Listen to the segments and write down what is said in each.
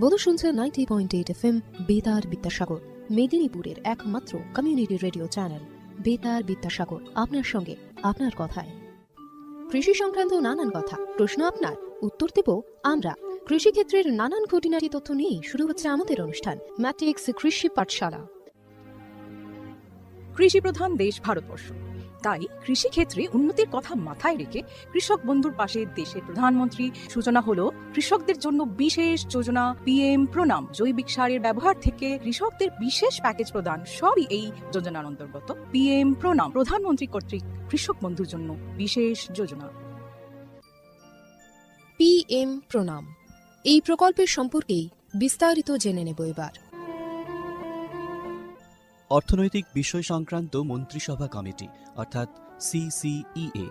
বধু শুনছে 90.8 FM বেতার বিদ্যাসাগর, মেদিনীপুরের একমাত্র কমিউনিটি রেডিও চ্যানেল বেতার বিদ্যাসাগর। আপনার সঙ্গে, আপনার কথায়। কৃষি সংক্রান্ত নানান কথা, প্রশ্ন আপনার, উত্তর দেব আমরা। কৃষিক্ষেত্রের নানান খুঁটিনাটি তথ্য নিয়ে শুরু হচ্ছে আমাদের অনুষ্ঠান ম্যাট্রিক্স কৃষি পাঠশালা। কৃষি প্রধান দেশ ভারতবর্ষ, তাই কৃষিক্ষেত্রে উন্নতির কথা মাথায় রেখে কৃষক বন্ধুর পাশে দেশের প্রধানমন্ত্রী সূচনা হলো কৃষকদের জন্য বিশেষ যোজনা পিএম প্রণাম। জৈবিক সারের ব্যবহার থেকে কৃষকদের বিশেষ প্যাকেজ প্রদান, সবই এই যোজনার অন্তর্গত। পিএম প্রণাম প্রধানমন্ত্রী কর্তৃক কৃষক বন্ধুর জন্য বিশেষ যোজনা। পিএম প্রণাম, এই প্রকল্পের সম্পর্কেই বিস্তারিত জেনে নেব এবার। অর্থনৈতিক বিষয় সংক্রান্ত মন্ত্রিসভা কমিটি অর্থাৎ CCEA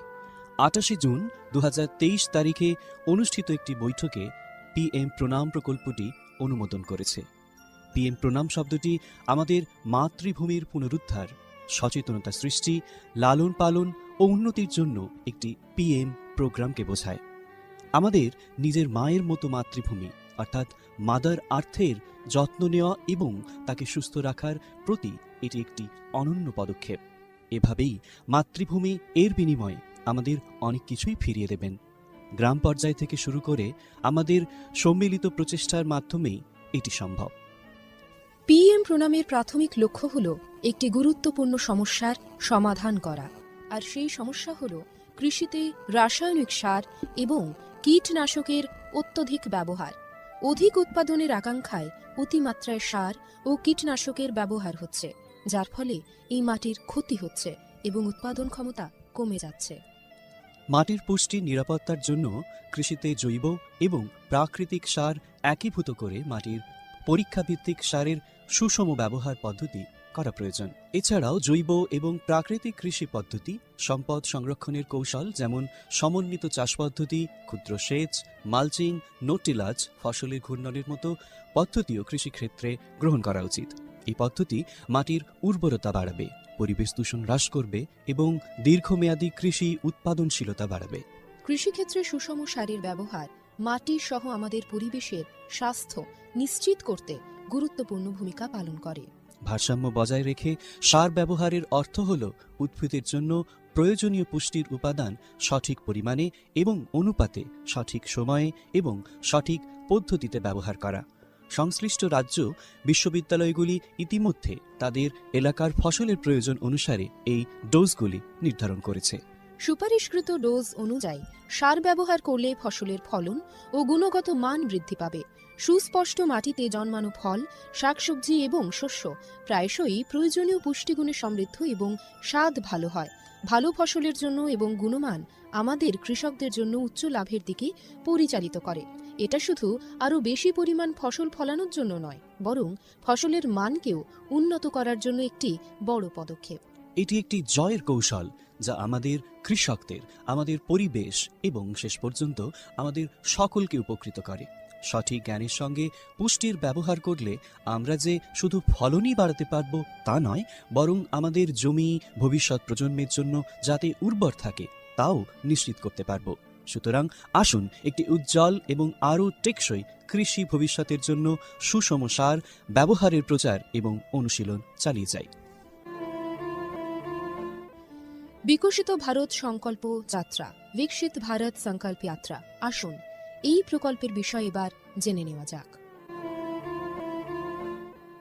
28 জুন 2023 তারিখে অনুষ্ঠিত একটি বৈঠকে পিএম প্রণাম প্রকল্পটি অনুমোদন করেছে। পিএম প্রণাম শব্দটি আমাদের মাতৃভূমির পুনরুদ্ধার, সচেতনতা সৃষ্টি, লালন পালন ও উন্নতির জন্য একটি পিএম প্রোগ্রামকে বোঝায়। আমাদের নিজের মায়ের মতো মাতৃভূমি অর্থাৎ মাদার আর্থের যত্ন নেওয়া এবং তাকে সুস্থ রাখার প্রতি এটি একটি অনন্য পদক্ষেপ। এভাবেই মাতৃভূমি এর বিনিময়ে আমাদের অনেক কিছুই ফিরিয়ে দেবেন। গ্রাম পর্যায় থেকে শুরু করে আমাদের সম্মিলিত প্রচেষ্টার মাধ্যমেই এটি সম্ভব। পিএম প্রণামের প্রাথমিক লক্ষ্য হল একটি গুরুত্বপূর্ণ সমস্যার সমাধান করা, আর সেই সমস্যা হল কৃষিতে রাসায়নিক সার এবং কীটনাশকের অত্যধিক ব্যবহার। অধিক উৎপাদনের আকাঙ্ক্ষায় অতিমাত্রায় সার ও কীটনাশকের ব্যবহার হচ্ছে, যার ফলে এই মাটির ক্ষতি হচ্ছে এবং উৎপাদন ক্ষমতা কমে যাচ্ছে। মাটির পুষ্টির নিরাপত্তার জন্য কৃষিতে জৈব এবং প্রাকৃতিক সার একীভূত করে মাটির পরীক্ষাভিত্তিক সারের সুষম ব্যবহার পদ্ধতি করা প্রয়োজন। এছাড়াও জৈব এবং প্রাকৃতিক কৃষি পদ্ধতি, সম্পদ সংরক্ষণের কৌশল যেমন সমন্বিত চাষ পদ্ধতি, ক্ষুদ্র সেচ, মালচিং, নো-টিলাজ, ফসলের ঘূর্ণনের মতো পদ্ধতিও কৃষিক্ষেত্রে গ্রহণ করা উচিত। এই পদ্ধতি মাটির উর্বরতা বাড়াবে, পরিবেশ দূষণ হ্রাস করবে এবং দীর্ঘমেয়াদী কৃষি উৎপাদনশীলতা বাড়াবে। কৃষিক্ষেত্রে সুষম সারের ব্যবহার মাটি সহ আমাদের পরিবেশের স্বাস্থ্য নিশ্চিত করতে গুরুত্বপূর্ণ ভূমিকা পালন করে। ভারসাম্য বজায় রেখে সার ব্যবহারের অর্থ হল উদ্ভিদের জন্য প্রয়োজনীয় পুষ্টির উপাদান সঠিক পরিমাণে এবং অনুপাতে সঠিক সময়ে এবং সঠিক পদ্ধতিতে ব্যবহার করা। সংশ্লিষ্ট রাজ্য বিশ্ববিদ্যালয়গুলি ইতিমধ্যে তাদের এলাকার ফসলের প্রয়োজন অনুসারে এই ডোজগুলি নির্ধারণ করেছে। সুপারিশকৃত ডোজ অনুযায়ী সার ব্যবহার করলে ফসলের ফলন ও গুণগত মান বৃদ্ধি পাবে। সুস্পষ্ট মাটিতে জন্মানো ফল, শাকসবজি এবং শস্য প্রায়শই প্রয়োজনীয় পুষ্টিগুণে সমৃদ্ধ এবং স্বাদ ভালো হয়। ভালো ফসলের জন্য এবং গুণমান আমাদের কৃষকদের জন্য উচ্চ লাভের দিকে পরিচালিত করে। এটা শুধু আরও বেশি পরিমাণ ফসল ফলানোর জন্য নয়, বরং ফসলের মানকেও উন্নত করার জন্য একটি বড় পদক্ষেপ। এটি একটি জয়ের কৌশল যা আমাদের কৃষকদের, আমাদের পরিবেশ এবং শেষ পর্যন্ত আমাদের সকলকে উপকৃত করে। সঠিক জ্ঞানের সঙ্গে পুষ্টির ব্যবহার করলে আমরা যে শুধু ফলনই বাড়াতে পারব তা নয়, বরং আমাদের জমি ভবিষ্যৎ প্রজন্মের জন্য যাতে উর্বর থাকে তাও নিশ্চিত করতে পারব। সুতরাং আসুন একটি উজ্জ্বল এবং আরও টেকসই কৃষি ভবিষ্যতের জন্য সুষম সার ব্যবহারের প্রচার এবং অনুশীলন চালিয়ে যাই। বিকশিত ভারত সংকল্প যাত্রা, বিকশিত ভারত সংকল্প যাত্রা। আসুন এই প্রকল্পের বিষয়ে এবার জেনে নেওয়া যাক।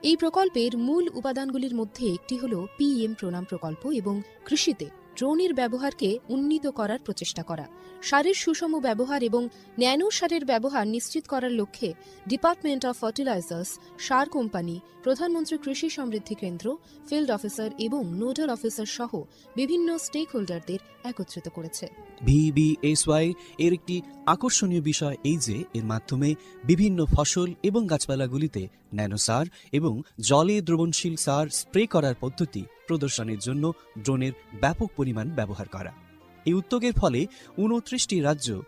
এই প্রকল্পের মূল উপাদানগুলির মধ্যে একটি হল পিএম প্রণাম প্রকল্প এবং কৃষিতে ড্রোনের ব্যবহারকে উন্নীত করার প্রচেষ্টা করা। সারের সুষম ব্যবহার এবং ন্যানো সারের ব্যবহার নিশ্চিত করার লক্ষ্যে department of fertilisers, sir company, প্রধানমন্ত্রী কৃষি সমৃদ্ধি কেন্দ্র, ফিল্ড অফিসার এবং নোডাল অফিসার সহ বিভিন্ন স্টেক হোল্ডারদের একত্রিত করেছে। VBSY এর একটি আকর্ষণীয় বিষয় এই যে এর মাধ্যমে বিভিন্ন ফসল এবং গাছপালাগুলিতে ন্যানো সার এবং জলে দ্রবণশীল সার স্প্রে করার পদ্ধতি প্রদর্শনের জন্য ড্রোনের ব্যাপক পরিমাণ ব্যবহার করা। এই উদ্যোগের ফলে 29টি রাজ্য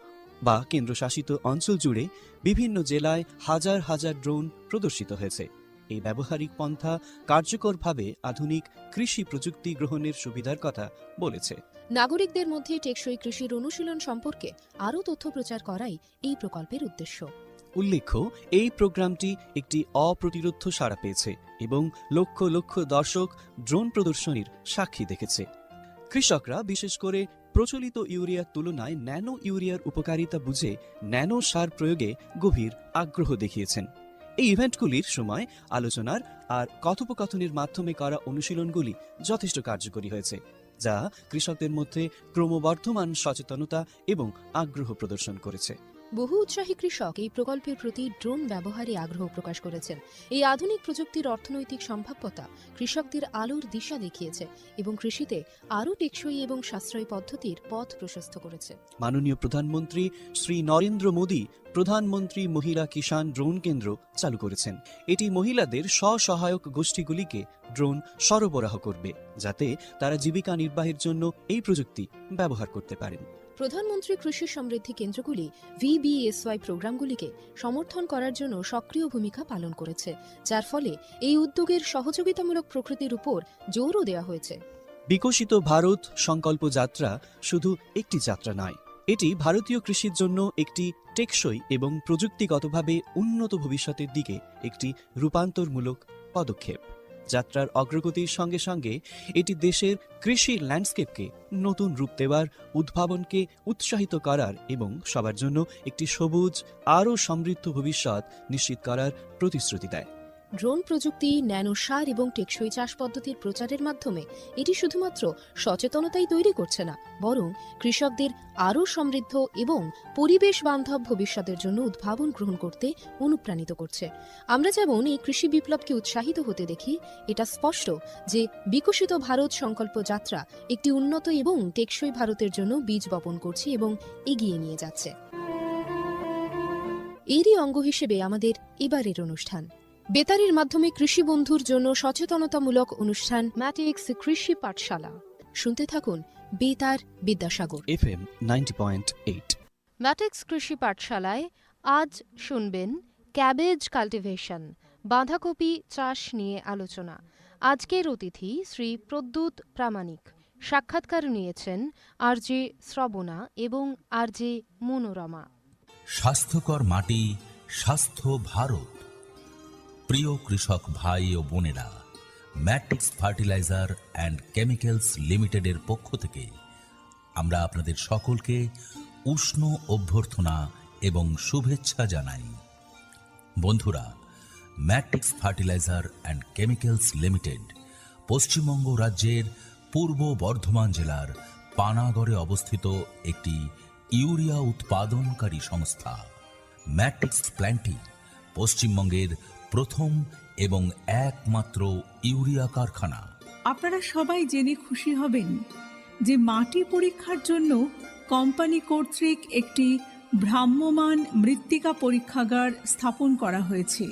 বা কেন্দ্রশাসিত অঞ্চল জুড়ে বিভিন্ন জেলায় হাজার হাজার ড্রোন প্রদর্শিত হয়েছে। এই ব্যবহারিক পন্থা কার্যকরভাবে আধুনিক কৃষি প্রযুক্তি গ্রহণের সুবিধার কথা বলেছে। নাগরিকদের মধ্যে টেকসই কৃষির অনুশীলন সম্পর্কে আরও তথ্য প্রচার করাই এই প্রকল্পের উদ্দেশ্য। উল্লেখ্য, এই প্রোগ্রামটি একটি অপ্রতিরোধ্য সাড়া পেয়েছে এবং লক্ষ লক্ষ দর্শক ড্রোন প্রদর্শনীর সাক্ষী দেখেছে। কৃষকরা বিশেষ করে প্রচলিত ইউরিয়ার তুলনায় ন্যানো ইউরিয়ার উপকারিতা বুঝে ন্যানো সার প্রয়োগে গভীর আগ্রহ দেখিয়েছেন। এই ইভেন্টগুলির সময় আলোচনার আর কথোপকথনের মাধ্যমে করা অনুশীলনগুলি যথেষ্ট কার্যকরী হয়েছে, যা কৃষকদের মধ্যে ক্রমবর্ধমান সচেতনতা এবং আগ্রহ প্রদর্শন করেছে। বহু উৎসাহী কৃষক এই প্রকল্পের প্রতি ড্রোন ব্যবহারে আগ্রহ প্রকাশ করেছেন। এই আধুনিক প্রযুক্তির অর্থনৈতিক সম্ভাব্যতা কৃষকদের আলোর দিশা দেখিয়েছে এবং কৃষিতে আরও টেকসই এবং সাশ্রয়ী পদ্ধতির পথ প্রশস্ত করেছে। মাননীয় প্রধানমন্ত্রী শ্রী নরেন্দ্র মোদী প্রধানমন্ত্রী মহিলা কিষাণ ড্রোন কেন্দ্র চালু করেছেন। এটি মহিলাদের স্বসহায়ক গোষ্ঠীগুলিকে ড্রোন সরবরাহ করবে, যাতে তারা জীবিকা নির্বাহের জন্য এই প্রযুক্তি ব্যবহার করতে পারেন। প্রধানমন্ত্রী কৃষি সমৃদ্ধি কেন্দ্রগুলি VBSY প্রোগ্রামগুলিকে সমর্থন করার জন্য সক্রিয় ভূমিকা পালন করেছে, যার ফলে এই উদ্যোগের সহযোগিতামূলক প্রকৃতির উপর জোরও দেওয়া হয়েছে। বিকশিত ভারত সংকল্প যাত্রা শুধু একটি যাত্রা নয়, এটি ভারতীয় কৃষির জন্য একটি টেকসই এবং প্রযুক্তিগতভাবে উন্নত ভবিষ্যতের দিকে একটি রূপান্তরমূলক পদক্ষেপ। যাত্রার অগ্রগতির সঙ্গে সঙ্গে এটি দেশের কৃষি ল্যান্ডস্কেপকে নতুন রূপ দেওয়ার, উদ্ভাবনকে উৎসাহিত করার এবং সবার জন্য একটি সবুজ আরও সমৃদ্ধ ভবিষ্যৎ নিশ্চিত করার প্রতিশ্রুতি দেয়। ড্রোন প্রযুক্তি, ন্যানো সার এবং টেকসই চাষ পদ্ধতির প্রচারের মাধ্যমে এটি শুধুমাত্র সচেতনতাই তৈরি করছে না, বরং কৃষকদের আরও সমৃদ্ধ এবং পরিবেশ বান্ধব ভবিষ্যতের জন্য উদ্ভাবন গ্রহণ করতে অনুপ্রাণিত করছে। আমরা যেমন এই কৃষি বিপ্লবকে উৎসাহিত হতে দেখি, এটা স্পষ্ট যে বিকশিত ভারত সংকল্প যাত্রা একটি উন্নত এবং টেকসই ভারতের জন্য বীজ বপন করছে এবং এগিয়ে নিয়ে যাচ্ছে। এরই অঙ্গ হিসেবে আমাদের এবারের অনুষ্ঠান বেতারের মাধ্যমে কৃষি বন্ধুর জন্য সচেতনতামূলক অনুষ্ঠান ম্যাটিক্স কৃষি পাঠশালা। শুনতে থাকুন বেতার বিদ্যাসাগর FM 90.8। ম্যাটিক্স কৃষি পাঠশালায় আজ শুনবেন ক্যাবেজ কাল্টিভেশন, বাঁধাকপি চাষ নিয়ে আলোচনা। আজকের অতিথি শ্রী প্রদ্যুৎ প্রামাণিক। সাক্ষাৎকার নিয়েছেন RJ শ্রবণা এবং RJ মনোরমা। স্বাস্থ্যকর মাটি, স্বাস্থ্য ভারত। প্রিয় কৃষক ভাই ও বোনেরা, ম্যাট্রিক্স ফার্টিলাইজার অ্যান্ড কেমিক্যালস লিমিটেডের পক্ষ থেকে আমরা আপনাদের সকলকে উষ্ণ অভ্যর্থনা এবং শুভেচ্ছা জানাই। বন্ধুরা, matrix fertiliser and chemicals limited Paschimbanga রাজ্যের পূর্ব বর্ধমান জেলার পানাগড়ে অবস্থিত একটি ইউরিয়া উৎপাদনকারী সংস্থা। ম্যাট্রিক্স প্ল্যান্টটি পশ্চিমবঙ্গের প্রথম এবং একমাত্র ইউরিয়া কারখানা। আপনারা সবাই জেনে খুশি হবেন যে মাটি পরীক্ষার জন্য কোম্পানি কর্তৃক একটি ভ্রাম্যমাণ মৃত্তিকা পরীক্ষাগার স্থাপন করা হয়েছে,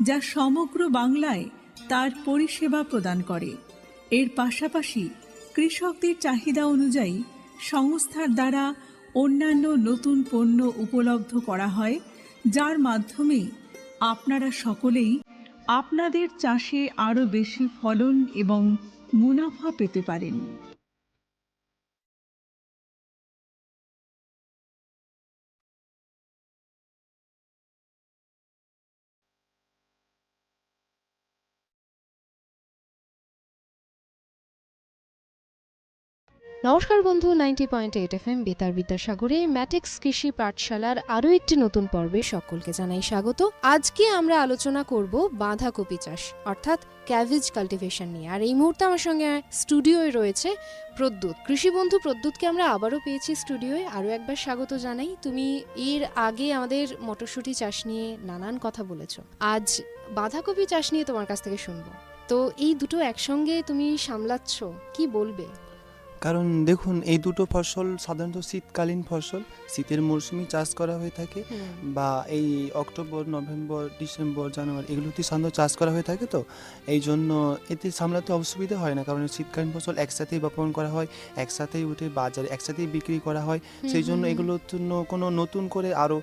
যা সমগ্র বাংলায় তার পরিষেবা প্রদান করে। এর পাশাপাশি কৃষকদের চাহিদা অনুযায়ী সংস্থার দ্বারা অন্যান্য নতুন পণ্য উপলব্ধ করা হয়, যার মাধ্যমে আপনারা সকলেই আপনাদের চাষে আরও বেশি ফলন এবং মুনাফা পেতে পারেন। নমস্কার বন্ধু, 90.8 FM বেতার বিদ্যাসাগরে ম্যাটিক্স কৃষি পাঠশালার আরও একটি নতুন পর্বে সকলকে জানাই স্বাগত। আজকে আমরা আলোচনা করব বাঁধাকপি চাষ অর্থাৎ ক্যাবেজ কাল্টিভেশন নিয়ে। আর এই মুহূর্তে আমার সঙ্গে স্টুডিওয়ে রয়েছে প্রদ্যুৎ। কৃষি বন্ধু প্রদ্যুৎকে আমরা আবারও পেয়েছি স্টুডিওয়ে, আরও একবার স্বাগত জানাই। তুমি এর আগে আমাদের মটরশুঁটি চাষ নিয়ে নানান কথা বলেছো, আজ বাঁধাকপি চাষ নিয়ে তোমার কাছ থেকে শুনবো। তো এই দুটো একসঙ্গে তুমি সামলাচ্ছ, কি বলবে? কারণ দেখুন, এই দুটো ফসল সাধারণত শীতকালীন ফসল, শীতের মরশুমে চাষ করা হয়ে থাকে, বা এই অক্টোবর, নভেম্বর, ডিসেম্বর, জানুয়ারি এগুলোতে সাধারণত চাষ করা হয়ে থাকে। তো এই জন্য এতে সামলাতে অসুবিধা হয় না, কারণ শীতকালীন ফসল একসাথেই বপন করা হয়, একসাথেই উঠে বাজারে একসাথেই বিক্রি করা হয়। সেই জন্য এগুলোর জন্য কোনো নতুন করে আরও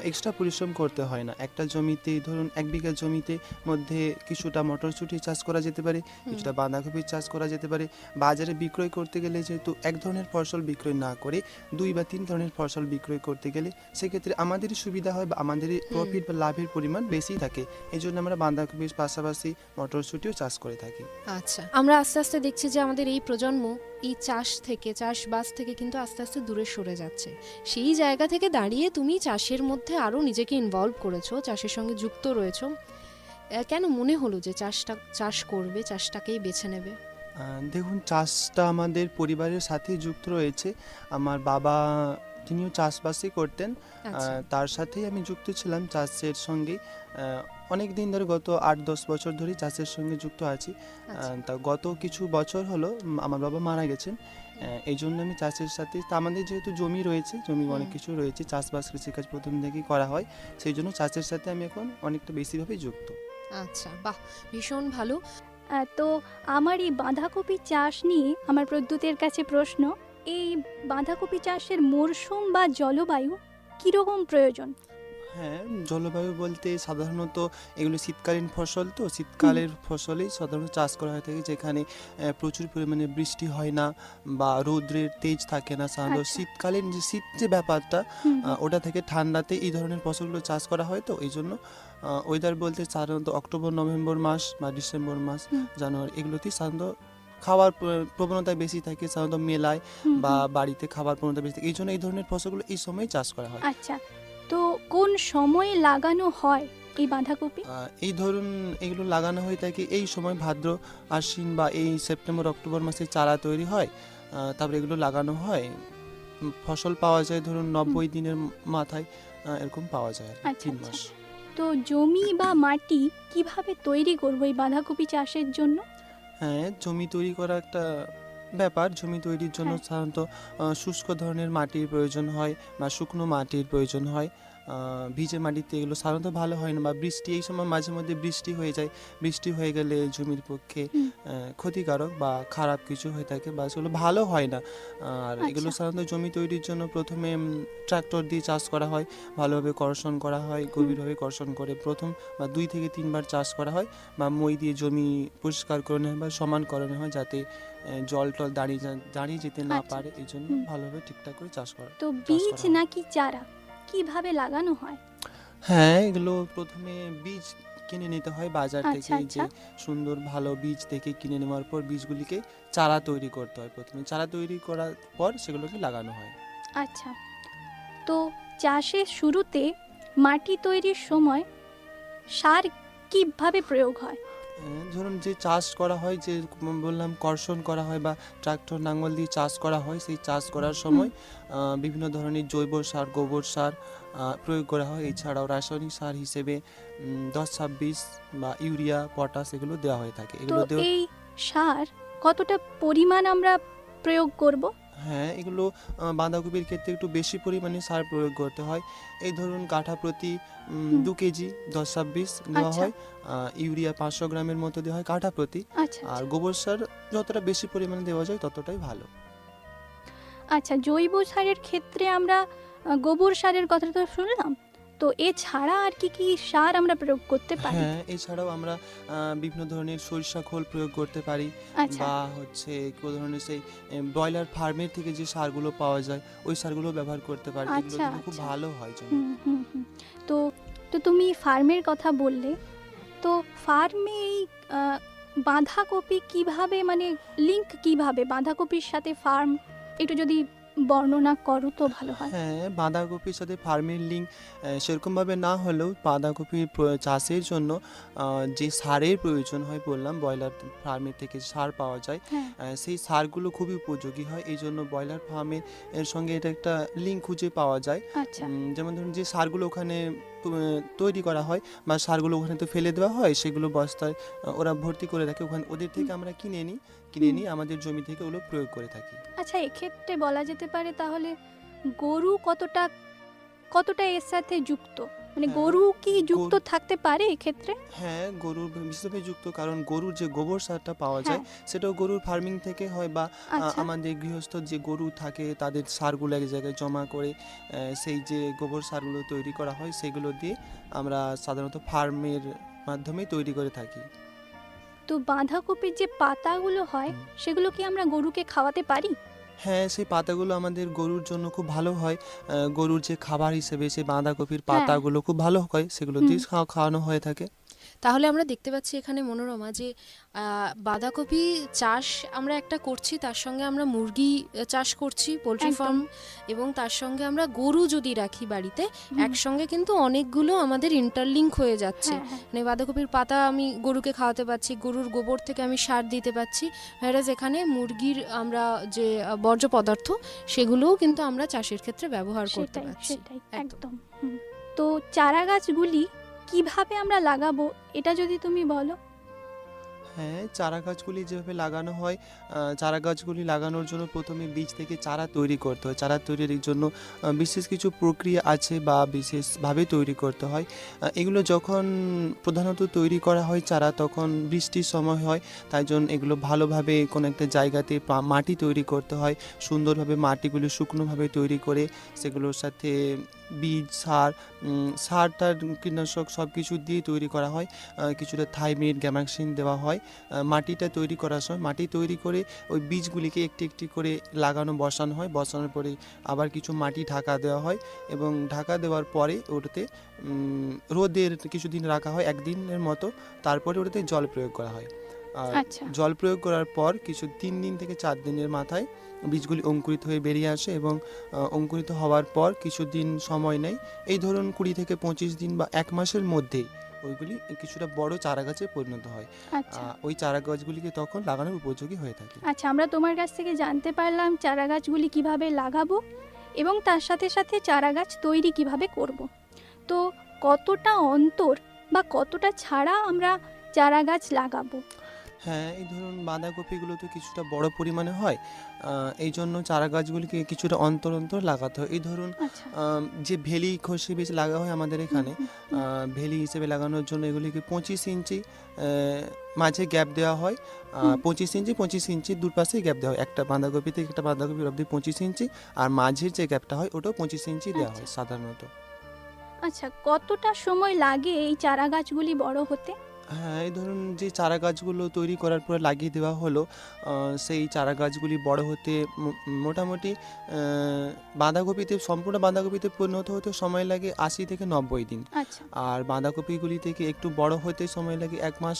এক্সট্রা পরিশ্রম করতে হয় না। একটা জমিতে ধরুন 1 বিঘা জমিতে মধ্যে কিছুটা মটরশুঁটি চাষ করা যেতে পারে, কিছুটা বাঁধাকপি চাষ করা যেতে পারে। বাজারে বিক্রয় করতে গেলে যেহেতু এক ধরনের ফসল বিক্রয় না করে 2 বা 3 ধরনের ফসল বিক্রয় করতে গেলে সেক্ষেত্রে আমাদেরই সুবিধা হয় বা আমাদেরই প্রফিট বা লাভের পরিমাণ বেশি থাকে। এই জন্য আমরা বাঁধাকপির পাশাপাশি মটরশুঁটিও চাষ করে থাকি। আচ্ছা, আমরা আস্তে আস্তে দেখছি যে আমাদের এই প্রজন্ম এই চাষবাস থেকে কিন্তু আস্তে আস্তে দূরে সরে যাচ্ছে। সেই জায়গা থেকে দাঁড়িয়ে তুমি চাষের মধ্যে আরো নিজেকে ইনভলভ করেছো, চাষের সঙ্গে যুক্ত রয়েছো। কেন মনে হলো যে চাষ করবে, চাষটাকেই বেছে নেবে? দেখুন, চাষটা আমাদের পরিবারের সাথে যুক্ত রয়েছে। আমার বাবা তিনিও চাষবাসই করতেন, আচ্ছা, তার সাথেই আমি যুক্ত ছিলাম চাষের সঙ্গে। অনেক দিন ধরে, গত 8-10 বছর ধরে চাষের সঙ্গে যুক্ত আছি। আচ্ছা। তা গত কিছু বছর হলো আমার বাবা মারা গেছেন, এই জন্য আমি চাষের সাথে, তা আমাদের যেহেতু জমি রয়েছে, জমি অনেক কিছু রয়েছে, চাষবাস কৃষিকাজ প্রথম থেকেই করা হয়, সেই জন্য চাষের সাথে আমি এখন অনেকটা বেশিভাবে যুক্ত। আচ্ছা, বাহ, ভীষণ ভালো। তো আমার এই বাঁধাকপি চাষ নিয়ে আমার প্রদ্যুতের কাছে প্রশ্ন, এই বাঁধাকপি চাষের মরশুম বা জলবায়ু কীরকম প্রয়োজন? হ্যাঁ, জলবায়ু বলতে সাধারণত এগুলো শীতকালীন ফসল, তো শীতকালের ফসলেই সাধারণত চাষ করা হয়ে থাকে, যেখানে প্রচুর পরিমাণে বৃষ্টি হয় না বা রৌদ্রের তেজ থাকে না। সাধারণত আচ্ছা। শীতকালীন যে শীত যে ব্যাপারটা, হুম, হুম। ওটা থেকে ঠান্ডাতে এই ধরনের ফসলগুলো চাষ করা হয়। তো এই জন্য ওয়েদার বলতে সাধারণত অক্টোবর নভেম্বর মাস বা ডিসেম্বর মাস, হুম। জানুয়ারি, এগুলোতেই সাধারণত খাওয়ার প্রবণতা বেশি থাকে, সাধারণত মেলায় হুম, বা হুম। বাড়িতে খাবার প্রবণতা বেশি থাকে, এই জন্য এই ধরনের ফসলগুলো এই সময় চাষ করা হয়। আচ্ছা, তো কোন সময়ে লাগানো হয় এই বাঁধাকপি? এই ধরুন, এগুলো লাগানো হয়ে থাকে এই সময় ভাদ্র আশ্বিন বা এই সেপ্টেম্বর অক্টোবর মাসে চারা তৈরি হয়, তারপরে এগুলো লাগানো হয়। ফসল পাওয়া যায় ধরুন 90 দিনের মাথায়, এরকম পাওয়া যায় আর কি, আচ্ছা, 3 আচ্ছা। মাস। তো জমি বা মাটি কিভাবে তৈরি করব এই বাঁধাকপি চাষের জন্য? হ্যাঁ, জমি তৈরি করা একটা ব্যাপার। জমি তৈরির জন্য হ্যাঁ। সাধারণত শুষ্ক ধরনের মাটির প্রয়োজন হয় বা শুকনো মাটির প্রয়োজন হয়। ভিজে মাটিতে এগুলো সাধারণত ভালো হয় না, বা বৃষ্টি, এই সময় মাঝে মধ্যে বৃষ্টি হয়ে যায়। বৃষ্টি হয়ে গেলে জমির পক্ষে হুম। ক্ষতিকারক বা খারাপ কিছু হয়ে থাকে, বা সেগুলো ভালো হয় না। আর এগুলো আচ্ছা। সাধারণত জমি তৈরির জন্য প্রথমে ট্রাক্টর দিয়ে চাষ করা হয়, ভালোভাবে কর্ষণ করা হয়, গভীরভাবে কর্ষণ করে প্রথম বা 2 থেকে 3 বার চাষ করা হয়, বা মই দিয়ে জমি পরিষ্কার করে নেওয়া হয় বা সমান করে নেওয়া হয়, যাতে জল টল দাঁড়িয়ে যেতে না আচ্ছা। পারে, এই জন্য হুম। ভালোভাবে ঠিকঠাক করে চাষ করা। তো চাষ বীজ করা হয়। নাকি চারা কিভাবে লাগানো হয়? হ্যাঁ, এগুলো প্রথমে বীজ কিনে নিতে হয় বাজার থেকে, আচ্ছা, যে আচ্ছা। সুন্দর ভালো বীজ থেকে কিনে নেওয়ার পর বীজগুলিকে চারা তৈরি করতে হয়। প্রথমে চারা তৈরি করার পর সেগুলোকে লাগানো হয়। আচ্ছা, তো চাষের শুরুতে মাটি তৈরির সময় সার কিভাবে প্রয়োগ হয়? ধরুন, যে চাষ করা হয়, যে বললাম কর্ষণ করা হয় বা ট্রাক্টর নাঙ্গল দিয়ে চাষ করা হয়, সেই চাষ করার সময় বিভিন্ন ধরনের জৈব সার, গোবর সার প্রয়োগ করা হয়। এছাড়াও রাসায়নিক সার হিসেবে 10-26 বা ইউরিয়া, পটাশ এগুলো দেওয়া হয়ে থাকে। তো এগুলো দেওয়া, এই সার কতটা পরিমাণ আমরা প্রয়োগ করব? হ্যাঁ, এগুলো বাঁধাকপির ক্ষেত্রে একটু বেশি পরিমাণে সার প্রয়োগ করতে হয়। এই ধরুন, কাঠা প্রতি 2 কেজি 10-26 দেওয়া আচ্ছা। হয়। ইউরিয়া 500 গ্রামের মতো দেওয়া হয় কাঠা প্রতি। আচ্ছা, আর আচ্ছা। গোবর সার যতটা বেশি পরিমাণে দেওয়া যায় ততটাই ভালো। আচ্ছা, জৈব সারের ক্ষেত্রে আমরা গোবর সারের কথা তো শুনলাম, তো এছাড়া আর কি কি সার আমরা প্রয়োগ করতে পারি? হ্যাঁ, এছাড়াও আমরা বিভিন্ন ধরনের সরিষা খোল প্রয়োগ করতে পারি, আচ্ছা। বা হচ্ছে কোনো ধরনের সেই ব্রয়লার ফার্মের থেকে যে সারগুলো পাওয়া যায়, ওই সারগুলো ব্যবহার করতে পারি। এগুলো আচ্ছা, কিন্তু খুব আচ্ছা। ভালো হয় জমি। হুম, হুম, হুম। তো তো তুমি ফার্মের কথা বললে, তো ফার্মে এই আহ, বাঁধাকপি কিভাবে, মানে লিংক কিভাবে বাঁধাকপির সাথে ফার্ম, একটু যদি বর্ণনা করো তো ভালো হয়। হ্যাঁ, বাঁধাকপির সাথে ফার্মের লিঙ্ক সেরকমভাবে না হলেও বাঁধাকপির চাষের জন্য যে সারের প্রয়োজন হয়, বললাম ব্রয়লার ফার্মের থেকে সার পাওয়া যায়, হ্যাঁ। সেই সারগুলো খুবই উপযোগী হয়। এই জন্য ব্রয়লার ফার্মের এর সঙ্গে এটা একটা লিঙ্ক খুঁজে পাওয়া যায়। আচ্ছা। যেমন ধরুন, যে সারগুলো ওখানে তৈরি করা হয় বা সারগুলো ওখানে তো ফেলে দেওয়া হয়, সেগুলো বস্তায় ওরা ভর্তি করে রাখে, ওখানে ওদের থেকে আমরা কিনে নিই আমাদের জমি থেকে ওগুলো প্রয়োগ করে থাকি। আচ্ছা, এক্ষেত্রে বলা যেতে পারে তাহলে গরু কতটা কতটা এর সাথে যুক্ত, মানে হ্যাঁ, গরু কি যুক্ত গরু- থাকতে পারে এক্ষেত্রে? হ্যাঁ, গরুর হিসেবে যুক্ত, কারণ গরুর যে গোবর সারটা পাওয়া যায়, হ্যাঁ। সেটাও গরুর ফার্মিং থেকে হয়, বা আচ্ছা। আমাদের গৃহস্থ যে গরু থাকে তাদের সারগুলো এক জায়গায় জমা করে সেই যে গোবর সারগুলো তৈরি করা হয়, সেগুলো দিয়ে আমরা সাধারণত ফার্মের মাধ্যমে তৈরি করে থাকি। তো বাঁধাকপির যে পাতাগুলো হয় হুম। সেগুলো কি আমরা গরুকে খাওয়াতে পারি? হ্যাঁ, সেই পাতাগুলো আমাদের গরুর জন্য খুব ভালো হয়। গরুর যে খাবার হিসেবে সেই বাঁধাকপির পাতাগুলো খুব ভালো হয়, সেগুলো হুম। দিয়ে খাওয়ানো হয়ে থাকে। তাহলে আমরা দেখতে পাচ্ছি এখানে মনোরমা যে বাঁধাকপি চাষ আমরা একটা করছি, তার সঙ্গে আমরা মুরগি চাষ করছি, পোলট্রি একদম। ফার্ম, এবং তার সঙ্গে আমরা গরু যদি রাখি বাড়িতে, হুম। একসঙ্গে কিন্তু অনেকগুলো আমাদের ইন্টারলিঙ্ক হয়ে যাচ্ছে। হ্যাঁ, হ্যাঁ। মানে বাঁধাকপির পাতা আমি গরুকে খাওয়াতে পারছি, গরুর গোবর থেকে আমি সার দিতে পারছি, হ্যারাজ এখানে মুরগির আমরা যে বর্জ্য পদার্থ সেগুলোও কিন্তু আমরা চাষের ক্ষেত্রে ব্যবহার করতে সেটাই পারছি। সেটাই একদম। একদম। হুম। তো চারা গাছগুলি কিভাবে আমরা লাগাবো এটা যদি তুমি বলো। হ্যাঁ, চারা গাছগুলি যেভাবে লাগানো হয়, চারা গাছগুলি লাগানোর জন্য প্রথমে বীজ থেকে চারা তৈরি করতে হয়। চারা তৈরির জন্য বিশেষ কিছু প্রক্রিয়া আছে বা বিশেষভাবে তৈরি করতে হয়। এগুলো যখন প্রধানত তৈরি করা হয় চারা, তখন বৃষ্টির সময় হয়, তাই জন্য এগুলো ভালোভাবে কোনো একটা জায়গাতে মাটি তৈরি করতে হয়। সুন্দরভাবে মাটিগুলো শুকনোভাবে তৈরি করে সেগুলোর সাথে বীজ, সার টার, কীটনাশক সব কিছু দিয়ে তৈরি করা হয়। কিছুটা থাইমেট, গ্যামাক্সিন দেওয়া হয়। মাটিটা তৈরি করার সময় মাটি তৈরি করে ওই বীজগুলিকে একটি একটি করে বসানো হয়। বসানোর পরে আবার কিছু মাটি ঢাকা দেওয়া হয়, এবং ঢাকা দেওয়ার পরে ওটাতে রোদের কিছুদিন রাখা হয়, একদিনের মতো। তারপরে ওটাতে জল প্রয়োগ করা হয়। আর আচ্ছা। জল প্রয়োগ করার পর কিছু 3 দিন থেকে 4 দিনের মাথায় বীজগুলি অঙ্কুরিত হয়ে বেরিয়ে আসে, এবং অঙ্কুরিত হওয়ার পর কিছুদিন সময় নেয়, এই ধরুন 20 থেকে 25 দিন বা 1 মাসের মধ্যেই ওইগুলি কিছুটা বড় চারা গাছে পরিণত হয়। আচ্ছা। ওই চারা গাছগুলিকে তখন লাগানোর উপযোগী হয়ে থাকে। আচ্ছা, আমরা তোমার কাছ থেকে জানতে পারলাম চারা গাছগুলি কিভাবে লাগাবো এবং তার সাথে সাথে চারা গাছ তৈরি কিভাবে করব। তো কতটা অন্তর বা কতটা ছাড়া আমরা চারা গাছ লাগাবো? হ্যাঁ, এই ধরুন বাঁধাকপিগুলো তো কিছুটা বড় পরিমাণে হয়, এই জন্য চারা গাছগুলিকে কিছুটা অন্তর অন্তর লাগাতে হয়। এই ধরুন আচ্ছা। যে ভেলি খসে বেশ লাগা হয় আমাদের এখানে, হুম, হুম, ভেলি হিসেবে লাগানোর জন্য এগুলিকে 25 ইঞ্চি মাঝে গ্যাপ দেওয়া হয়। হুম। 25 ইঞ্চি দুপাশেই গ্যাপ দেওয়া হয়। একটা বাঁধাকপি থেকে একটা বাঁধাকপির অবধি 25 ইঞ্চি, আর মাঝের যে গ্যাপটা হয় ওটাও 25 ইঞ্চি দেওয়া হয় আচ্ছা। সাধারণত। আচ্ছা, কতটা সময় লাগে এই চারা গাছগুলি বড় হতে? হ্যাঁ, এই ধরুন যে চারা গাছগুলো তৈরি করার পরে লাগিয়ে দেওয়া হলো, সেই চারা গাছগুলি বড় হতে মোটামুটি সম্পূর্ণ বাঁধাকপিতে পরিণত হতে সময় লাগে 80 থেকে 90 দিন। আচ্ছা। আর বাঁধাকপিগুলি থেকে একটু বড় হতে সময় লাগে 1 মাস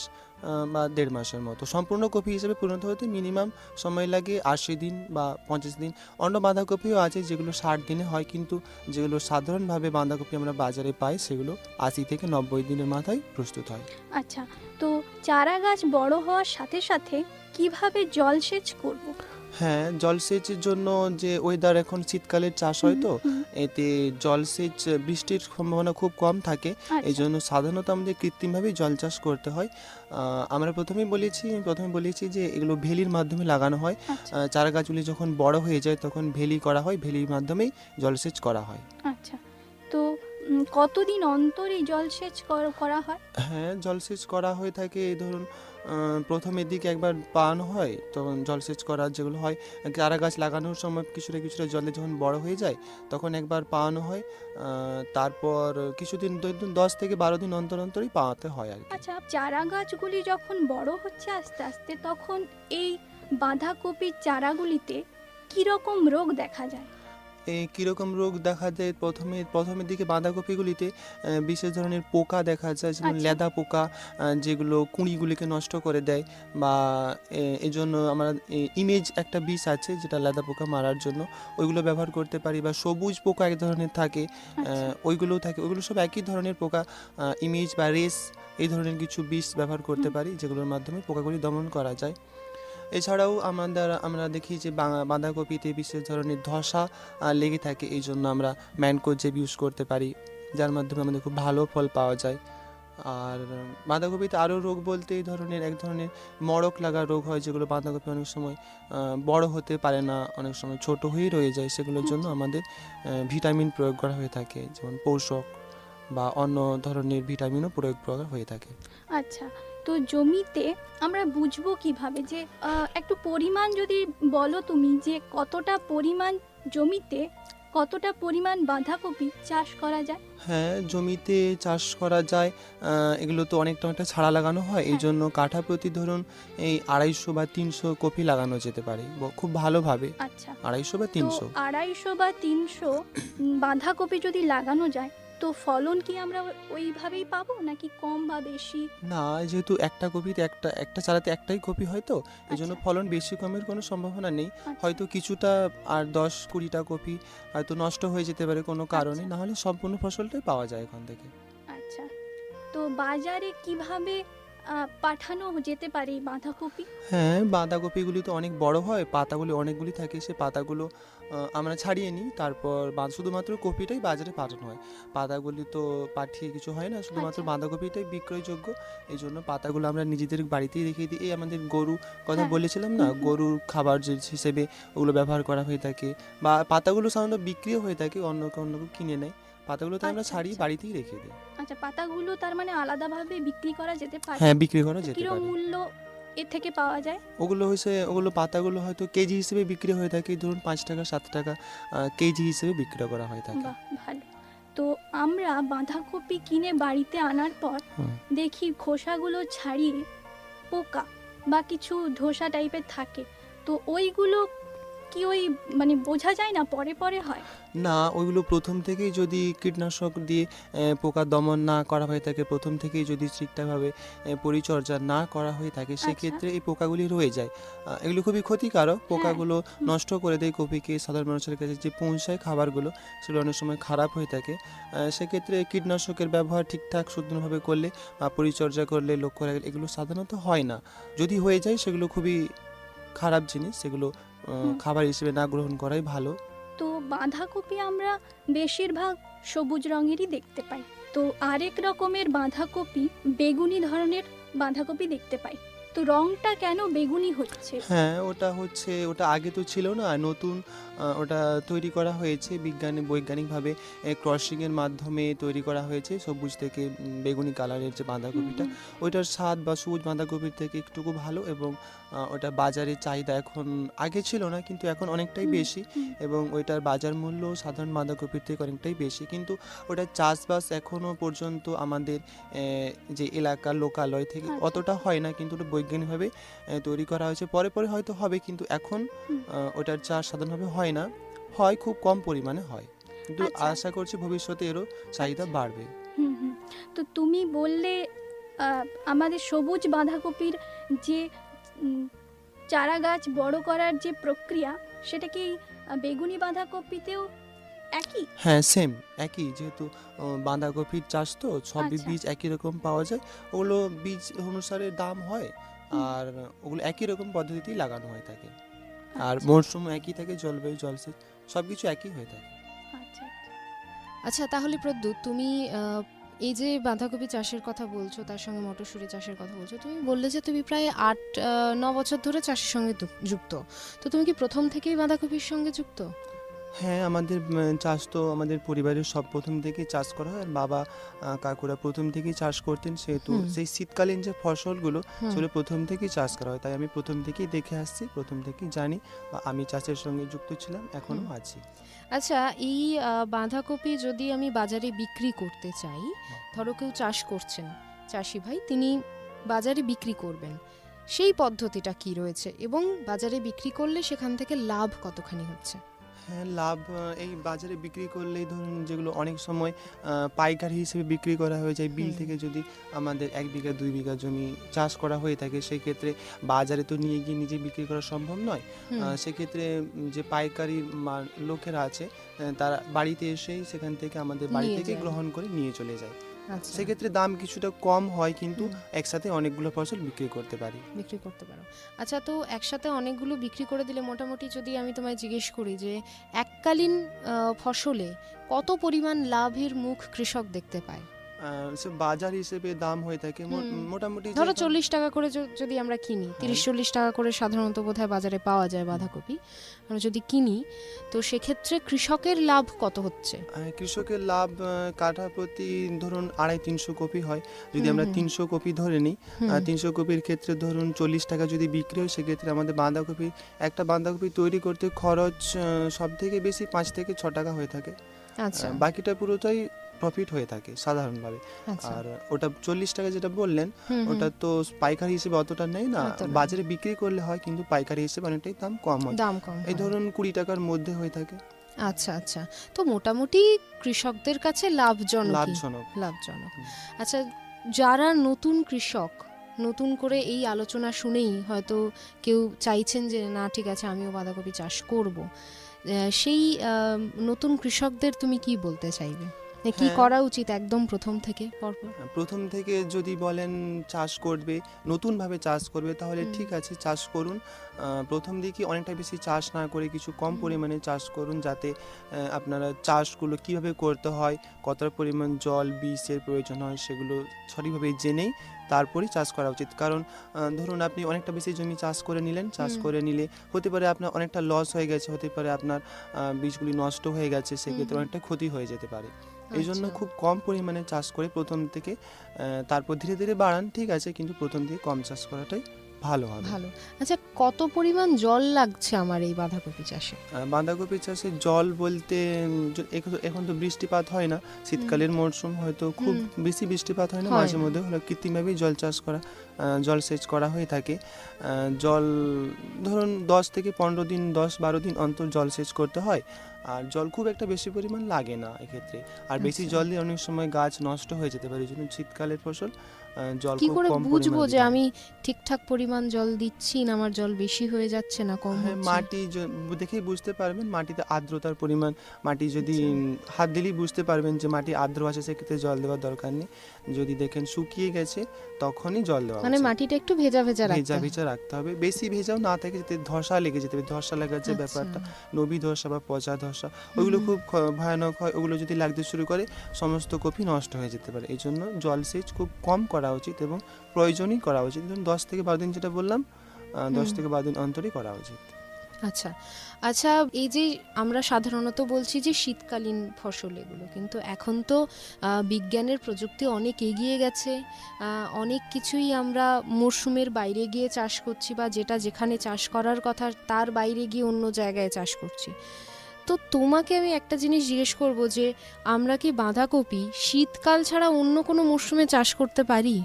বা 1.5 মাসের মতো। সম্পূর্ণ কপি হিসেবে পরিণত হতে মিনিমাম সময় লাগে 80 দিন বা 50 দিন। অন্য বাঁধাকপিও আছে যেগুলো 60 দিনে হয়, কিন্তু যেগুলো সাধারণভাবে বাঁধাকপি আমরা বাজারে পাই সেগুলো 80 থেকে 90 দিনের মাথায় প্রস্তুত হয়। আচ্ছা, তো চারা গাছ বড় হওয়ার সাথে সাথে কিভাবে জলসেচ করব? হ্যাঁ, জলসেচের জন্য যে ওয়েদার, এখন শীতকালের চাষ হয় তো, হুম, এতে জলসেচ বৃষ্টির সম্ভাবনা খুব কম থাকে। এই আচ্ছা। জন্য সাধারণত আমাদের কৃত্রিমভাবেই জল চাষ করতে হয়। আমরা প্রথমে বলেছি যে এগুলো ভেলির মাধ্যমে লাগানো হয়। আচ্ছা। চারা গাছগুলি যখন বড় হয়ে যায় তখন ভেলি করা হয়, ভেলির মাধ্যমেই জলসেচ করা হয়। আচ্ছা, তো কতদিন অন্তর এই জলসেচ করা হয়? হ্যাঁ, জলসেচ করা হয়ে থাকে। এই ধরুন প্রথমের দিকে একবার পাওয়ানো হয়, তখন জলসেচ করার যেগুলো হয়, চারা গাছ লাগানোর সময় কিছুটা কিছুটা জলে যখন বড় হয়ে যায় তখন একবার পাওয়ানো হয়। তারপর কিছুদিন 10 থেকে 12 দিন অন্তর অন্তরই পাওয়াতে হয় আর কি। আচ্ছা, চারা গাছগুলি যখন বড় হচ্ছে আস্তে আস্তে, তখন এই বাঁধাকপির চারাগুলিতে কিরকম রোগ দেখা যায়? কীরকম রোগ দেখা যায়, প্রথমের দিকে বাঁধাকপিগুলিতে বিশেষ ধরনের পোকা দেখা যায়, যেমন আচ্ছা। লেদা পোকা, যেগুলো কুঁড়িগুলিকে নষ্ট করে দেয়। বা এজন্য আমরা ইমেজ একটা বিষ আছে যেটা লেদা পোকা মারার জন্য, ওইগুলো ব্যবহার করতে পারি। বা সবুজ পোকা এক ধরনের থাকে, আচ্ছা। ওইগুলোও থাকে, ওইগুলো সব একই ধরনের পোকা। ইমেজ বা রেস এই ধরনের কিছু বিষ ব্যবহার করতে পারি, যেগুলোর মাধ্যমে পোকাগুলি দমন করা যায়। এছাড়াও আমরা দেখি যে বাঁধাকপিতে বিশেষ ধরনের ধসা লেগে থাকে, এই জন্য আমরা ম্যানকোজেব ইউজ করতে পারি, যার মাধ্যমে আমাদের খুব ভালো ফল পাওয়া যায়। আর বাঁধাকপিতে আরও রোগ বলতে এক ধরনের মড়ক লাগা রোগ হয়, যেগুলো বাঁধাকপি অনেক সময় বড় হতে পারে না, অনেক সময় ছোট হয়েই রয়ে যায়। সেগুলোর জন্য আমাদের ভিটামিন প্রয়োগ করা হয়ে থাকে, যেমন পোষক বা অন্য ধরনের ভিটামিনও প্রয়োগ করা হয়ে থাকে। আচ্ছা, তো জমিতে আমরা বুঝবো কিভাবে যে একটু পরিমাণ যদি বলো তুমি, যে কতটা পরিমাণ জমিতে কতটা পরিমাণ বাঁধাকপি চাষ করা যায়? হ্যাঁ, জমিতে চাষ করা যায়। এগুলো তো অনেকটা ছাড়া লাগানো হয়, এই হ্যাঁ। জন্য কাঠা প্রতি ধরুন এই 250 বা 300 কপি লাগানো যেতে পারে খুব ভালোভাবে। আচ্ছা, 250 বা তো 300। 250 বা 300 বাঁধাকপি যদি লাগানো যায়, তো ফলন কি আমরা ওইভাবেই পাবো নাকি কম বা বেশি? না, যেহেতু একটা কপিতে একটা একটা চারাতে একটাই কপি হয়, তো এই জন্য আচ্ছা। ফলন বেশি কমের কোনো সম্ভাবনা নেই। আচ্ছা। হয়তো কিছুটা আর 10-20টা কপি হয়তো নষ্ট হয়ে যেতে পারে কোনো কারণে, আচ্ছা। না হলে সম্পূর্ণ ফসলটাই পাওয়া যায় এখান থেকে। আচ্ছা, তো বাজারে কিভাবে পাঠানো যেতে পারে এই বাঁধাকপি? হ্যাঁ, বাঁধাকপিগুলি তো অনেক বড় হয়, পাতাগুলি অনেকগুলি থাকে, সে পাতাগুলো আমরা ছাড়িয়ে নিই, তারপর শুধুমাত্র কপিটাই বাজারে পাঠানো হয়। পাতাগুলি তো পাঠিয়ে কিছু হয় না, শুধুমাত্র আচ্ছা। বাঁধাকপিটাই বিক্রয়যোগ্য। এই জন্য পাতাগুলো আমরা নিজেদের বাড়িতেই রেখে দিই। এই আমাদের গরু কথা হ্যাঁ। বলেছিলাম না, হুম, হুম। গরুর খাবার যে হিসেবে ওগুলো ব্যবহার করা হয়ে থাকে, বা পাতাগুলো সাধারণত বিক্রিও হয়ে থাকে, অন্য কেউ কিনে নেয়। পাতাগুলো তো আমরা আচ্ছা, ছাড়িয়ে আচ্ছা। বাড়িতেই রেখে দিই। আচ্ছা, পাতাগুলো তার মানে আলাদাভাবে বিক্রি করা যেতে পারে? হ্যাঁ, বিক্রি করা তো যেতে কিরম পারে। মূল্য এর থেকে পাওয়া যায়? ওগুলো পাতাগুলো হয়তো কেজি হিসেবে বিক্রি হয়ে থাকে, ধরুন 5 টাকা 7 টাকা কেজি হিসেবে বিক্রি করা হয়ে থাকে। বাহ, ভালো। তো আমরা বাঁধাকপি কিনে বাড়িতে আনার পর হুম। দেখি খোসাগুলো ছাড়িয়ে পোকা বা কিছু ধোসা টাইপের থাকে, তো ওইগুলো কি ওই মানে বোঝা যায় না, পরে পরে হয়? না, ওইগুলো প্রথম থেকেই যদি কীটনাশক দিয়ে পোকা দমন না করা হয়ে থাকে, প্রথম থেকেই যদি ঠিকঠাকভাবে পরিচর্যা না করা হয়ে থাকে, আচ্ছা। সেক্ষেত্রে এই পোকাগুলি রয়ে যায়। এগুলো খুবই ক্ষতিকারক, পোকাগুলো হুম। নষ্ট করে দেয় কপিকে। সাধারণ মানুষের কাছে যে পৌঁছায় খাবারগুলো, সেগুলো অনেক সময় খারাপ হয়ে থাকে। সেক্ষেত্রে কীটনাশকের ব্যবহার ঠিকঠাক শুদ্ধভাবে করলে বা পরিচর্যা করলে, লক্ষ্য রাখলে এগুলো সাধারণত হয় না। যদি হয়ে যায় সেগুলো খুবই খারাপ জিনিস, সেগুলো হুম। খাবার হিসেবে না গ্রহণ করাই ভালো। তো বাঁধাকপি আমরা বেশিরভাগ সবুজ রঙেরই দেখতে পাই, তো আরেক রকমের বাঁধাকপি বেগুনি ধরনের বাঁধাকপি দেখতে পাই, তো রংটা কেন বেগুনি হচ্ছে? হ্যাঁ, ওটা আগে তো ছিল না, নতুন ওটা তৈরি করা হয়েছে বৈজ্ঞানিকভাবে ক্রসিং এর মাধ্যমে তৈরি করা হয়েছে সবুজ থেকে বেগুনি কালারের যে বাঁধাকপিটা। হুম, ওইটার স্বাদ বা সবুজ বাঁধাকপির থেকে একটুকু ভালো, এবং ওটা বাজারে চাহিদা এখন আগে ছিল না, কিন্তু এখন অনেকটাই হুম, বেশি, হুম। এবং ওইটার বাজার মূল্য সাধারণ বাঁধাকপির থেকে অনেকটাই বেশি। কিন্তু ওটার চাষবাস এখনও পর্যন্ত আমাদের যে এলাকা লোকালয় থেকে আচ্ছা। অতটা হয় না, কিন্তু ওটা বৈজ্ঞানিকভাবে তৈরি করা হয়েছে। পরে পরে হয়তো হবে, কিন্তু এখন হুম। ওটার চাষ সাধারণভাবে হয় না, হয় খুব কম পরিমাণে হয়, কিন্তু আচ্ছা। আশা করছি ভবিষ্যতে এরও চাহিদা আচ্ছা। বাড়বে। হুম, হুম। তো তুমি বললে আমাদের সবুজ বাঁধাকপির যে উম, চারা গাছ বড় করার যে প্রক্রিয়া, সেটা কি বেগুনি বাঁধাকপিতেও একই? হ্যাঁ, সেম একই, যেহেতু বাঁধাকপির চাষ তো সবই আচ্ছা। বীজ একই রকম পাওয়া যায়, ওগুলো বীজ অনুসারে দাম হয়, হুম। আর ওগুলো একই রকম পদ্ধতিতেই লাগানো হয়ে থাকে, আর আচ্ছা, মরশুম একই থাকে, জলবায়ু জলসেচ সব কিছু একই হয়ে থাকে। আচ্ছা। আচ্ছা, তাহলে প্রদ্যুৎ, তুমি এই যে বাঁধাকপি চাষের কথা বলছো, তার সঙ্গে মটরশুঁটি চাষের কথা বলছো, তুমি বললে যে তুমি প্রায় 8-9 বছর ধরে চাষের সঙ্গে যুক্ত। তো তুমি কি প্রথম থেকেই বাঁধাকপির সঙ্গে যুক্ত? হ্যাঁ, আমাদের চাষ তো আমাদের পরিবারের সব প্রথম থেকেই চাষ করা হয়, আর বাবা কাকুরা প্রথম থেকেই চাষ করতেন, সেহেতু হুম। সেই শীতকালীন যে ফসলগুলো হুম। সেগুলো প্রথম থেকেই চাষ করা হয়, তাই আমি প্রথম থেকেই দেখে আসছি, প্রথম থেকেই জানি, বা আমি চাষের সঙ্গে যুক্ত ছিলাম, এখনও হুম। আছি। আচ্ছা, এই বাঁধাকপি যদি আমি বাজারে বিক্রি করতে চাই, ধরো কেউ চাষ করছেন, চাষি ভাই, তিনি বাজারে বিক্রি করবেন, সেই পদ্ধতিটা কি রয়েছে এবং বাজারে বিক্রি করলে সেখান থেকে লাভ কতখানি হচ্ছে? হ্যাঁ, লাভ এই বাজারে বিক্রি করলেই ধরুন, যেগুলো অনেক সময় পাইকারি হিসেবে বিক্রি করা হয়ে যায়, বিল হুম। থেকে যদি আমাদের 1 বিঘা 2 বিঘা জমি চাষ করা হয়ে থাকে, সেক্ষেত্রে বাজারে তো নিয়ে গিয়ে নিজে বিক্রি করা সম্ভব নয়। হুম। সেক্ষেত্রে যে পাইকারি লোকেরা আছে, তারা বাড়িতে এসেই সেখান থেকে আমাদের বাড়ি নিয়ে থেকে যায়। গ্রহণ করে নিয়ে চলে যায়। আচ্ছা, সেক্ষেত্রে দাম কিছুটা কম হয়, কিন্তু হুম। একসাথে অনেকগুলো ফসল বিক্রি করতে পারি। বিক্রি করতে পারো। আচ্ছা, তো একসাথে অনেকগুলো বিক্রি করে দিলে মোটামুটি যদি আমি তোমায় জিজ্ঞেস করি যে এককালীন ফসলে কত পরিমাণ লাভের মুখ কৃষক দেখতে পায়? সে বাজার হিসেবে দাম হয়ে থাকে মোটামুটি ধরো যেরকম- 40 টাকা করে যদি আমরা কিনি, 30-40 টাকা করে সাধারণত বোধহয় বাজারে পাওয়া যায় বাঁধাকপি, আমরা যদি কিনি, তো সেক্ষেত্রে কৃষকের লাভ কত হচ্ছে? কৃষকের লাভ কাঠা প্রতি ধরুন 250-300 কপি হয়। যদি আমরা 300 কপি ধরে নিই, 300 কপির ক্ষেত্রে ধরুন 40 টাকা যদি বিক্রি হয়, সেক্ষেত্রে আমাদের একটা বাঁধাকপি তৈরি করতে খরচ সব থেকে বেশি 5 থেকে 6 টাকা হয়ে থাকে। আচ্ছা বাকিটা পুরোটাই প্রফিট হয়ে থাকে সাধারণভাবে। আচ্ছা আর ওটা 40 টাকা যেটা বললেন, ওটা তো পাইকারি হিসেবে অতটা নেই না, অত না। বাজারে বিক্রি করলে হয়, কিন্তু পাইকারি হিসেবে অনেকটাই দাম কম হয়। দাম কম এই হয়। ধরুন 20 টাকার মধ্যে হয়ে থাকে। আচ্ছা আচ্ছা, তো মোটামুটি কৃষকদের কাছে লাভজনক। লাভজনক। হুম। আচ্ছা, যারা নতুন কৃষক, নতুন করে এই আলোচনা শুনেই হয়তো কেউ চাইছেন যে না ঠিক আছে আমিও বাঁধাকপি চাষ করব, সেই নতুন কৃষকদের তুমি কি বলতে চাইবে? কি হ্যাঁ। করা উচিত একদম প্রথম থেকে পরপর? প্রথম থেকে যদি বলেন চাষ করবে, নতুনভাবে চাষ করবে, তাহলে ঠিক আছে চাষ করুন। প্রথম দিকে অনেকটা বেশি চাষ না করে কিছু কম পরিমাণে চাষ করুন, যাতে আপনারা চাষগুলো কিভাবে করতে হয়, কতটা পরিমাণ জল বিষের প্রয়োজন হয়, সেগুলো সঠিকভাবে জেনেই তারপরেই চাষ করা উচিত। কারণ ধরুন আপনি অনেকটা বেশি জমি চাষ করে নিলেন, চাষ করে নিলে হতে পারে আপনার অনেকটা লস হয়ে গেছে, হতে পারে আপনার বীজগুলি নষ্ট হয়ে গেছে, সেক্ষেত্রে অনেকটা ক্ষতি হয়ে যেতে পারে। এই জন্য আচ্ছা। খুব কম পরিমাণে চাষ করে প্রথম থেকে, তারপর ধীরে ধীরে বাড়ান, ঠিক আছে, কিন্তু প্রথম থেকে কম চাষ করাটাই ভালো হবে। ভালো। আচ্ছা, কত পরিমাণ জল লাগছে আমার এই বাঁধাকপি চাষে? বাঁধাকপি চাষে জল বলতে এখন তো বৃষ্টিপাত হয় না, শীতকালের মরশুম, হয়তো খুব বেশি বৃষ্টিপাত হয় না, হয় মাঝে না। মধ্যে হলো কৃত্রিমভাবেই জলসেচ করা হয়ে থাকে। জল ধরুন 10 থেকে 15 দিন, 10-12 দিন অন্তর জলসেচ করতে হয়। আর জল খুব একটা বেশি পরিমাণ লাগে না এক্ষেত্রে। আর বেশি আচ্ছা। জল দিয়ে অনেক সময় গাছ নষ্ট হয়ে যেতে পারে, এই জন্য শীতকালের ফসল জল কি খুব করে কম বুঝবো পরিমাণে যে দিতে হয়। আমি ঠিকঠাক পরিমাণ জল দিচ্ছি না আমার জল বেশি হয়ে যাচ্ছে না কম হ্যাঁ, হচ্ছে? মাটি দেখেই বুঝতে পারবেন, মাটিতে আর্দ্রতার পরিমাণ, মাটি যদি আচ্ছা। হাত দিলেই বুঝতে পারবেন যে মাটি আর্দ্র আছে, সেক্ষেত্রে জল দেওয়ার দরকার নেই। যদি দেখেন শুকিয়ে গেছে, তখনই জল দেওয়া মানে উচিত। মাটিটা একটু ভেজা ভেজা রাখতে ভেজা হবে। ভেজা রাখতে হবে, বেশি ভেজাও না থাকে, যাতে ধসা লেগে যেতে হবে। ধসা লাগার যে আচ্ছা। ব্যাপারটা, নবী ধসা বা পচা ধসা, ওইগুলো খুব ভয়ানক হয়। ওগুলো যদি লাগতে শুরু করে, সমস্ত কপি নষ্ট হয়ে যেতে পারে। এই জন্য জলসেচ খুব কম করা উচিত এবং প্রয়োজনই করা উচিত। ধরুন 10 থেকে 12 দিন যেটা বললাম, 10 থেকে 12 দিন অন্তরই করা উচিত। আচ্ছা আচ্ছা, এই যে আমরা সাধারণত বলছি যে শীতকালীন ফসল এগুলো, কিন্তু এখন তো বিজ্ঞানের প্রযুক্তি অনেক এগিয়ে গেছে, অনেক কিছুই আমরা মরশুমের বাইরে গিয়ে চাষ করছি, বা যেটা যেখানে চাষ করার কথা তার বাইরে গিয়ে অন্য জায়গায় চাষ করছি। তো তোমাকে আমি একটা জিনিস জিজ্ঞেস করব যে আমরা কি বাঁধাকপি শীতকাল ছাড়া অন্য কোনো মরশুমে চাষ করতে পারি?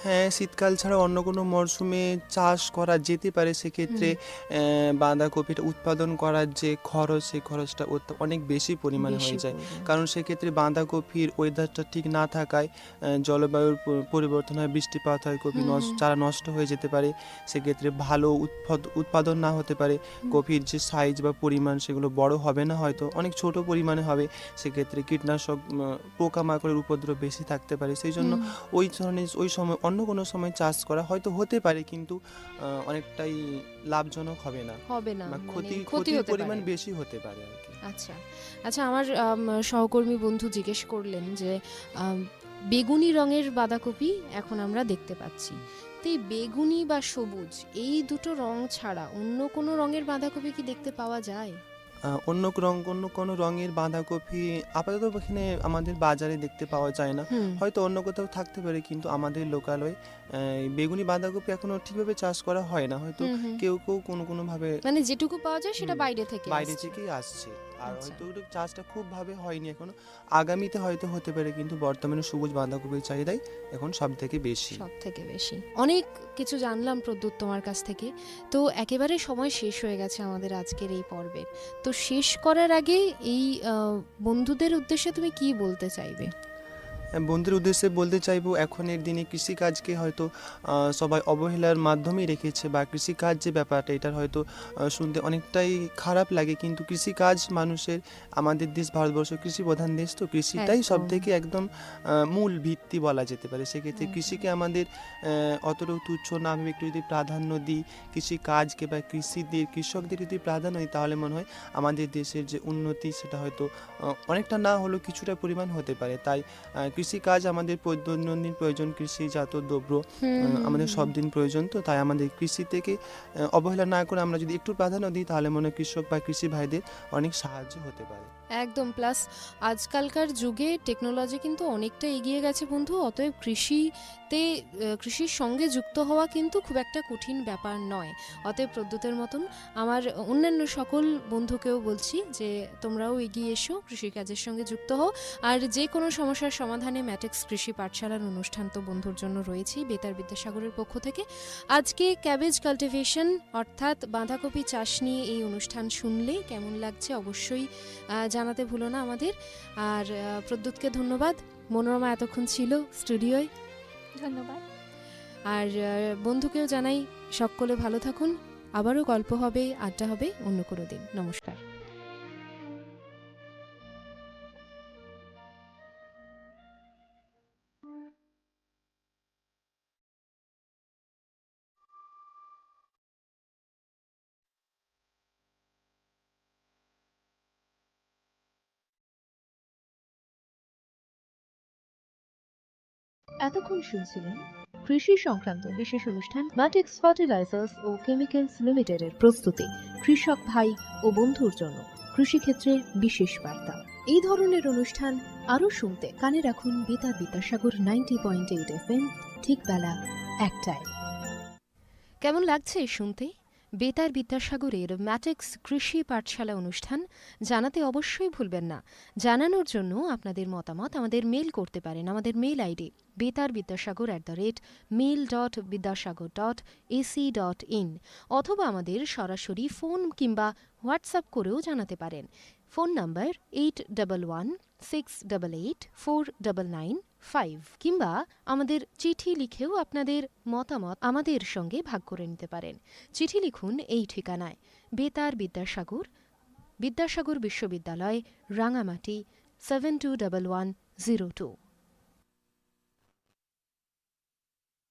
হ্যাঁ, শীতকাল ছাড়া অন্য কোনো মরশুমে চাষ করা যেতে পারে। সেক্ষেত্রে বাঁধাকপিটা উৎপাদন করার যে খরচ, সেই খরচটা অনেক বেশি পরিমাণে বেশি হয়ে যায়। পরিমাণে। কারণ সেক্ষেত্রে বাঁধাকপির ওয়েদারটা ঠিক না থাকায় জলবায়ুর পরিবর্তন হয়, বৃষ্টিপাত হয়, কপি চারা নষ্ট হয়ে যেতে পারে। সেক্ষেত্রে ভালো উৎপাদন না হতে পারে। কপির যে সাইজ বা পরিমাণ, সেগুলো বড় হবে না, হয়তো অনেক ছোট পরিমাণে হবে। সেক্ষেত্রে কীটনাশক, পোকামাকড়ের উপদ্রব বেশি থাকতে পারে। সেই জন্য ওই সময় অন্য কোনো সময় চাষ করা হয়তো হতে পারে, কিন্তু অনেকটাই লাভজনক হবে না, হবে না, বা মানে ক্ষতি ক্ষতির হতে পরিমাণ পারে। বেশি হতে পারে আর কি। আচ্ছা আচ্ছা, আমার সহকর্মী বন্ধু জিজ্ঞেস করলেন যে বেগুনি রঙের বাঁধাকপি এখন আমরা দেখতে পাচ্ছি, তো এই বেগুনি বা সবুজ এই দুটো রং ছাড়া অন্য কোনো রঙের বাঁধাকপি কি দেখতে পাওয়া যায়? অন্য কোনো রঙের বাঁধাকপি আপাতত এখানে আমাদের বাজারে দেখতে পাওয়া যায় না। হয়তো অন্য কোথাও থাকতে পারে, কিন্তু আমাদের লোকালয়ে বেগুনি বাঁধাকপি এখনো ঠিকভাবে চাষ করা হয় না। হয়তো কেউ কোনোভাবে মানে যেটুকু পাওয়া যায় সেটা বাইরে থেকে বাইরে আসছে। থেকেই আসছে। আর আচ্ছা। হয়তো ওটা চাষটা খুব ভাবে হয়নি এখনো, আগামীতে হয়তো হতে পারে, কিন্তু বর্তমানে সবুজ বাঁধাকপির চাহিদাই এখন সব থেকে বেশি। সব থেকে বেশি। অনেক কিছু জানলাম প্রদ্যুৎ তোমার কাছ থেকে। তো একেবারে সময় শেষ হয়ে গেছে আমাদের আজকের এই পর্বের। তো শেষ করার আগে এই বন্ধুদের উদ্দেশ্যে তুমি কি বলতে চাইবে? বন্ধুর উদ্দেশ্যে বলতে চাইবো, এখনের দিনে কৃষিকাজকে হয়তো সবাই অবহেলার মাধ্যমেই রেখেছে, বা কৃষিকাজ যে ব্যাপারটা, এটার হয়তো শুনতে অনেকটাই খারাপ লাগে, কিন্তু কৃষিকাজ মানুষের, আমাদের দেশ ভারতবর্ষ কৃষি প্রধান দেশ, তো কৃষিটাই একদম। সব থেকে একদম মূল ভিত্তি বলা যেতে পারে। সেক্ষেত্রে একদম। কৃষিকে আমাদের অতটাও তুচ্ছ না ভেবে একটু যদি প্রাধান্য দিই, কৃষিকাজকে বা কৃষকদের যদি প্রাধান্য দিই, তাহলে মনে হয় আমাদের দেশের যে উন্নতি, সেটা হয়তো অনেকটা না হলেও কিছুটা পরিমাণ হতে পারে। তাই কৃষিকাজ আমাদের দৈনন্দিন প্রয়োজন, কৃষিজাত দ্রব্য আমাদের সব দিন প্রয়োজন, তো তাই আমাদের কৃষি থেকে অবহেলা না করে আমরা যদি একটু প্রাধান্য দিই তাহলে মনে হয় কৃষক বা কৃষি ভাইদের অনেক সাহায্য হতে পারে। একদম, প্লাস আজকালকার যুগে টেকনোলজি কিন্তু অনেকটা এগিয়ে গেছে বন্ধু, অতএব কৃষির সঙ্গে যুক্ত হওয়া কিন্তু খুব একটা কঠিন ব্যাপার নয়। অতএব প্রদ্যুতের মতন আমার অন্যান্য সকল বন্ধুকেও বলছি যে তোমরাও এগিয়ে এসো, কৃষিকাজের সঙ্গে যুক্ত হও। আর যে কোনো সমস্যার সমাধানে ম্যাটেক্স কৃষি পাঠশালার অনুষ্ঠান তো বন্ধুর জন্য রয়েছেই বেতার বিদ্যাসাগরের পক্ষ থেকে। আজকে ক্যাবেজ কাল্টিভেশন অর্থাৎ বাঁধাকপি চাষ নিয়ে এই অনুষ্ঠান শুনলে কেমন লাগছে অবশ্যই জানাতে ভুলো না আমাদের। আর প্রদ্যুৎকে ধন্যবাদ, মনোরমা এতক্ষণ ছিল স্টুডিওয়। ধন্যবাদ। আর বন্ধুকেও জানাই সকলে ভালো থাকুন, আবারও গল্প হবে, আড্ডা হবে অন্য কোনো দিন। নমস্কার। এতক্ষণ শুনছিলেন কৃষি সংক্রান্ত বিশেষ অনুষ্ঠান ম্যাটেক্স ফার্টিলাইজার্স ও কেমিক্যালস লিমিটেডের প্রস্তুতি, কৃষক ভাই ও বন্ধুর জন্য কৃষিক্ষেত্রে বিশেষ বার্তা। এই ধরনের অনুষ্ঠান আরও শুনতে কানে রাখুন বেতার বিদ্যাসাগর 90.8 FM, ঠিক বেলা 1টায়। কেমন লাগছে শুনতে? বেতার বিদ্যাসাগরের ম্যাটেক্স কৃষি পাঠশালা অনুষ্ঠান জানাতে অবশ্যই ভুলবেন না। জানানোর জন্য আপনাদের মতামত আমাদের মেল করতে পারেন। আমাদের মেল আইডি betarbiddasagor@mail.vidyasagar.ac.in, অথবা আমাদের সরাসরি ফোন কিংবা হোয়াটসঅ্যাপ করেও জানাতে পারেন। ফোন নাম্বার 8111688499 কিংবা আমাদের চিঠি লিখেও আপনাদের মতামত আমাদের সঙ্গে ভাগ করে নিতে পারেন। চিঠি লিখুন এই ঠিকানায়: বেতার বিদ্যাসাগর, বিদ্যাসাগর বিশ্ববিদ্যালয়, রাঙামাটি 721102।